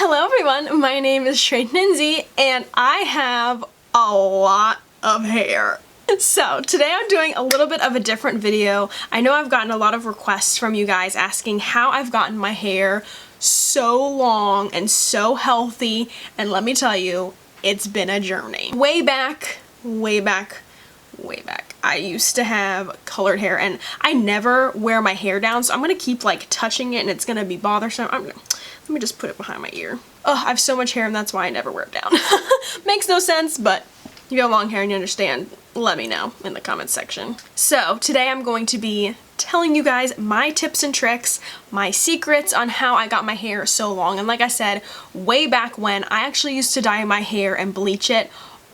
Hello everyone, my name is Shweihninzy and I have a lot of hair. So today I'm doing a little bit of a different video. I know I've gotten a lot of requests from you guys asking how I've gotten my hair so long and so healthy, and let me tell you, it's been a journey. Way back, I used to have colored hair and I never wear my hair down, so I'm gonna keep like touching it and it's gonna be bothersome. Let me just put it behind my ear. Oh, I have so much hair and that's why I never wear it down. Makes no sense, but if you have long hair and you understand, let me know in the comments section. So today I'm going to be telling you guys my tips and tricks, my secrets on how I got my hair so long. And like I said, way back when, I actually used to dye my hair and bleach it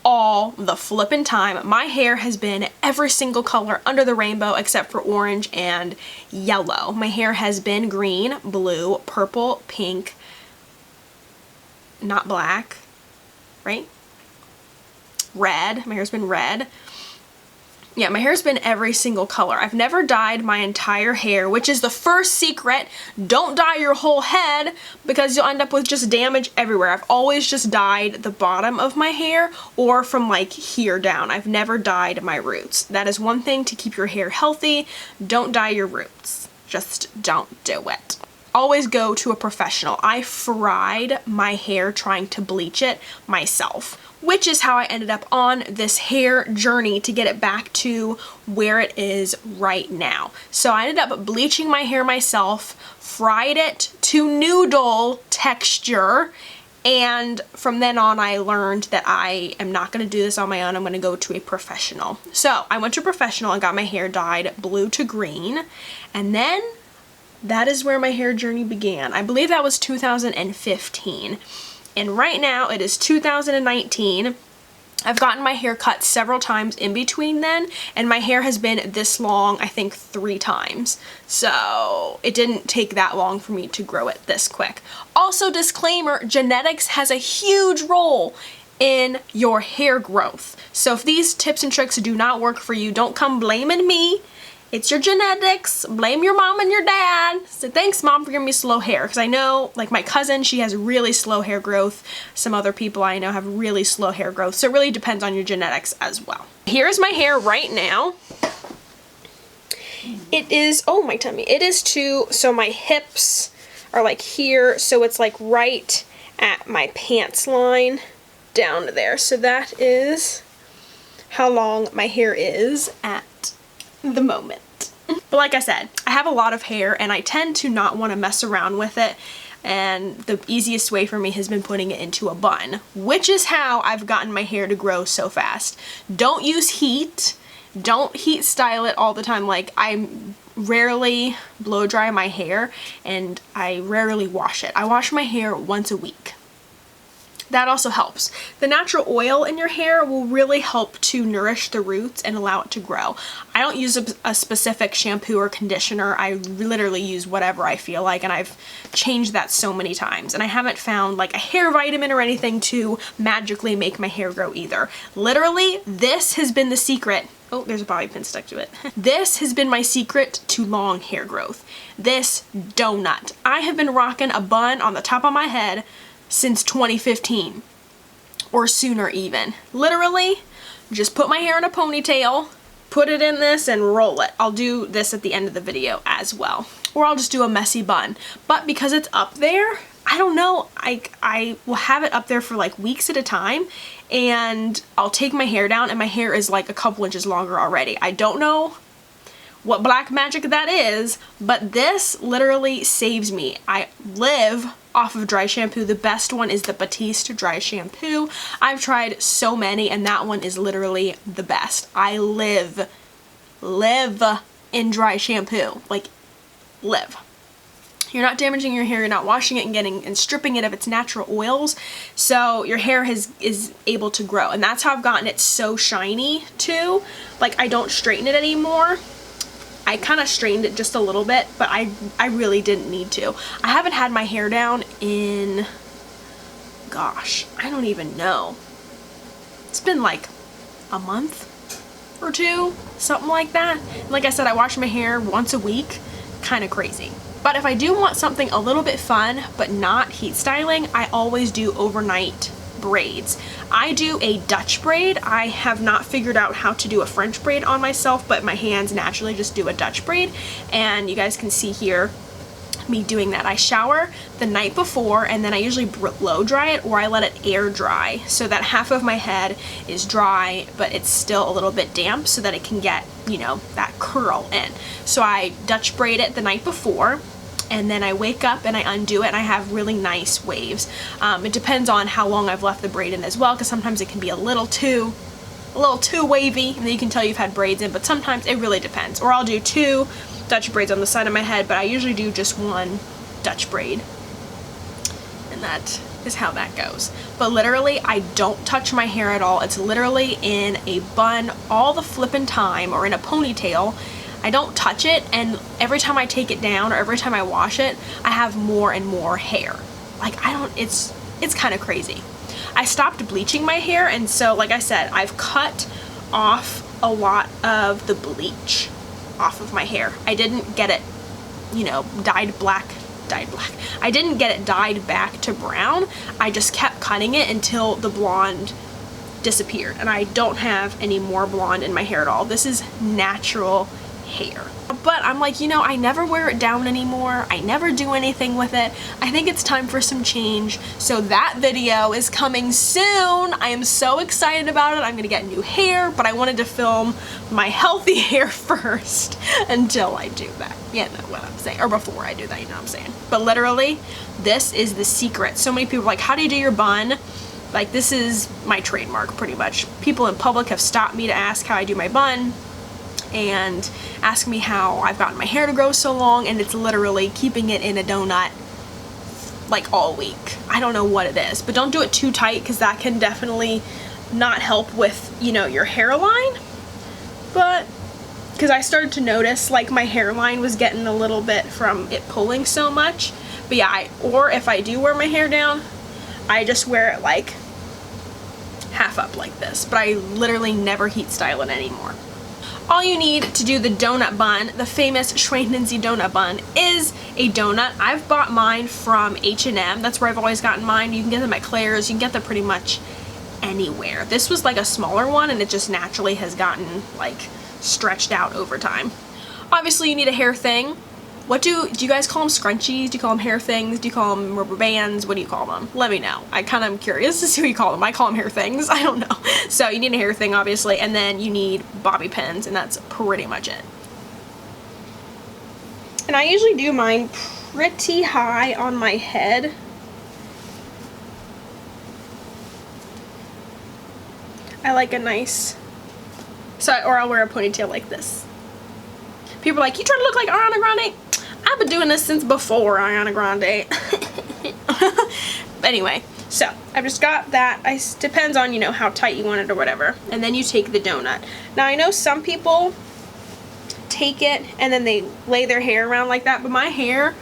all the flippin' time. My hair has been every single color under the rainbow except for orange and yellow. My hair has been green, blue, purple, pink, not black, right? Red. My hair's been red. Yeah, my hair's been every single color. I've never dyed my entire hair, which is the first secret. Don't dye your whole head because you'll end up with just damage everywhere. I've always just dyed the bottom of my hair or from like here down. I've never dyed my roots. That is one thing to keep your hair healthy. Don't dye your roots. Just don't do it. Always go to a professional. I fried my hair trying to bleach it myself, which is how I ended up on this hair journey to get it back to where it is right now. So I ended up bleaching my hair myself, fried it to noodle texture, and from then on I learned that I am not going to do this on my own. I'm going to go to a professional. So I went to a professional and got my hair dyed blue to green, and then that is where my hair journey began. I believe that was 2015. And right now it is 2019. I've gotten my hair cut several times in between then, and my hair has been this long, I think 3 times. So it didn't take that long for me to grow it this quick. Also, disclaimer, genetics has a huge role in your hair growth. So if these tips and tricks do not work for you, don't come blaming me. It's your genetics. Blame your mom and your dad. So thanks, mom, for giving me slow hair. Because I know, like my cousin, she has really slow hair growth. Some other people I know have really slow hair growth. So it really depends on your genetics as well. Here's my hair right now. It is, oh, my tummy. It is so my hips are like here. So it's like right at my pants line down to there. So that is how long my hair is at the moment. But like I said, I have a lot of hair and I tend to not want to mess around with it, and the easiest way for me has been putting it into a bun, which is how I've gotten my hair to grow so fast. Don't use heat. Don't heat style it all the time. Like, I rarely blow dry my hair and I rarely wash it. I wash my hair once a week. That also helps. The natural oil in your hair will really help to nourish the roots and allow it to grow. I don't use a specific shampoo or conditioner. I literally use whatever I feel like, and I've changed that so many times. And I haven't found like a hair vitamin or anything to magically make my hair grow either. Literally, this has been the secret. Oh, there's a bobby pin stuck to it. This has been my secret to long hair growth. This donut. I have been rocking a bun on the top of my head since 2015 or sooner even. Literally, just put my hair in a ponytail, put it in this and roll it. I'll do this at the end of the video as well. Or I'll just do a messy bun. But because it's up there, I don't know, I will have it up there for like weeks at a time, and I'll take my hair down and my hair is like a couple inches longer already. I don't know what black magic that is, but this literally saves me. I live off of dry shampoo. The best one is the Batiste dry shampoo. I've tried so many and that one is literally the best. I live in dry shampoo. Like, live. You're not damaging your hair, you're not washing it and stripping it of its natural oils, so your hair is able to grow. And that's how I've gotten it so shiny too. Like, I don't straighten it anymore. I kind of straightened it just a little bit, but I really didn't need to. I haven't had my hair down in, gosh, I don't even know. It's been like a month or two, something like that. Like I said, I wash my hair once a week. Kind of crazy. But if I do want something a little bit fun but not heat styling, I always do overnight braids. I do a Dutch braid. I have not figured out how to do a French braid on myself, but my hands naturally just do a Dutch braid, and you guys can see here me doing that. I shower the night before, and then I usually blow dry it, or I let it air dry so that half of my head is dry but it's still a little bit damp so that it can get, you know, that curl in. So I Dutch braid it the night before, and then I wake up and I undo it, and I have really nice waves. It depends on how long I've left the braid in as well, because sometimes it can be a little too wavy, and then you can tell you've had braids in, but sometimes it really depends. Or I'll do 2 Dutch braids on the side of my head, but I usually do just 1 Dutch braid, and that is how that goes. But literally, I don't touch my hair at all. It's literally in a bun all the flippin' time, or in a ponytail. I don't touch it, and every time I take it down or every time I wash it, I have more and more hair. Like, it's kind of crazy. I stopped bleaching my hair, and so like I said, I've cut off a lot of the bleach off of my hair. I didn't get it, you know, dyed black. I didn't get it dyed back to brown. I just kept cutting it until the blonde disappeared, and I don't have any more blonde in my hair at all. This is natural hair. But I'm like, you know, I never wear it down anymore. I never do anything with it. I think it's time for some change. So that video is coming soon. I am so excited about it. I'm gonna get new hair, but I wanted to film my healthy hair first until I do that. You know what I'm saying? Or before I do that, you know what I'm saying? But literally, this is the secret. So many people are like, how do you do your bun? Like, this is my trademark, pretty much. People in public have stopped me to ask how I do my bun and ask me how I've gotten my hair to grow so long, and it's literally keeping it in a donut like all week. I don't know what it is, but don't do it too tight, because that can definitely not help with, you know, your hairline. But because I started to notice like my hairline was getting a little bit from it pulling so much. But yeah, or if I do wear my hair down, I just wear it like half up like this, but I literally never heat style it anymore. All you need to do the donut bun, the famous Shweihninzy donut bun, is a donut. I've bought mine from H&M. That's where I've always gotten mine. You can get them at Claire's. You can get them pretty much anywhere. This was like a smaller one, and it just naturally has gotten like stretched out over time. Obviously, you need a hair thing. What do you guys call them? Scrunchies? Do you call them hair things? Do you call them rubber bands? What do you call them? Let me know. I kind of am curious to see what you call them. I call them hair things. I don't know. So you need a hair thing, obviously, and then you need bobby pins, and that's pretty much it. And I usually do mine pretty high on my head. I like a nice, or I'll wear a ponytail like this. People are like, you trying to look like Ariana Grande? I've been doing this since before Ariana Grande. Anyway, so I've just got that. Depends on, you know, how tight you want it or whatever. And then you take the donut. Now I know some people take it and then they lay their hair around like that, but my hair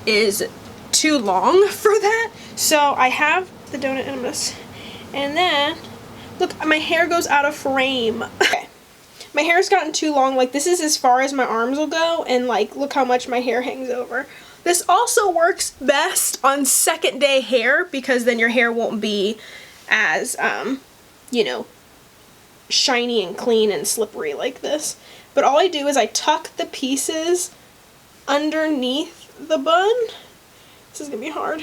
is too long for that. So I have the donut and then, look, my hair goes out of frame. Okay. My hair's gotten too long. Like, this is as far as my arms will go, and like, look how much my hair hangs over. This also works best on second day hair, because then your hair won't be as, you know, shiny and clean and slippery like this. But all I do is I tuck the pieces underneath the bun. This is gonna be hard.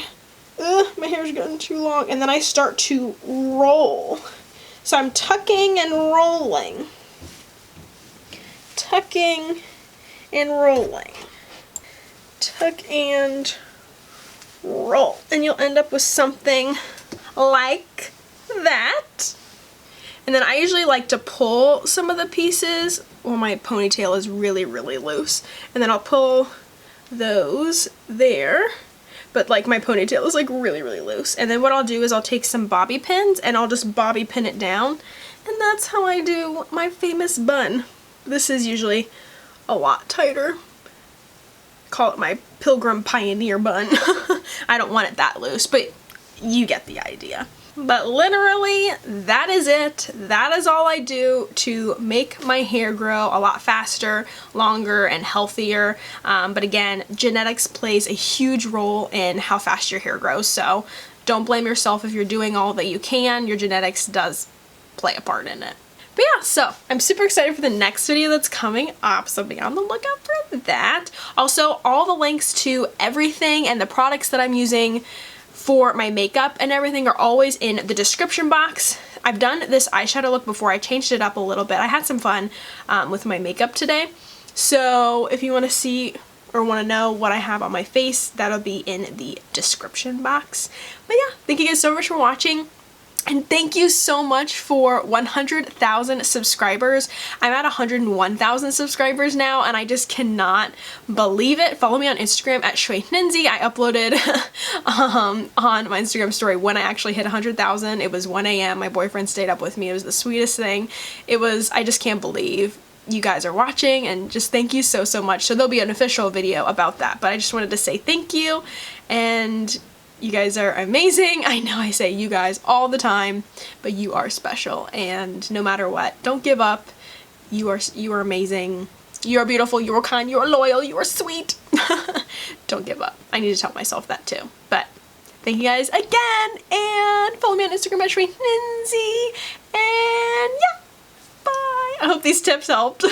Ugh, my hair's gotten too long. And then I start to roll. So I'm tucking and rolling. Tucking and rolling. Tuck and roll. And you'll end up with something like that. And then I usually like to pull some of the pieces. Well, my ponytail is really, really loose. And then I'll pull those there. But like, my ponytail is like really, really loose. And then what I'll do is I'll take some bobby pins and I'll just bobby pin it down. And that's how I do my famous bun. This is usually a lot tighter. Call it my Pilgrim Pioneer bun. I don't want it that loose, but you get the idea. But literally, that is it. That is all I do to make my hair grow a lot faster, longer, and healthier. But again, genetics plays a huge role in how fast your hair grows, so don't blame yourself if you're doing all that you can. Your genetics does play a part in it. But yeah, so I'm super excited for the next video that's coming up, so be on the lookout for that. Also, all the links to everything and the products that I'm using for my makeup and everything are always in the description box. I've done this eyeshadow look before. I changed it up a little bit. I had some fun with my makeup today. So if you want to see or want to know what I have on my face, that'll be in the description box. But yeah, thank you guys so much for watching. And thank you so much for 100,000 subscribers. I'm at 101,000 subscribers now, and I just cannot believe it. Follow me on Instagram at Shweihninzy. I uploaded on my Instagram story when I actually hit 100,000. It was 1 a.m. My boyfriend stayed up with me. It was the sweetest thing. I just can't believe you guys are watching, and just thank you so much. So there'll be an official video about that, but I just wanted to say thank you, and you guys are amazing. I know I say you guys all the time, but you are special, and no matter what, don't give up. You are amazing. You are beautiful. You are kind. You are loyal. You are sweet. Don't give up. I need to tell myself that too. But thank you guys again, and follow me on Instagram at Shweihninzy. And yeah, bye. I hope these tips helped.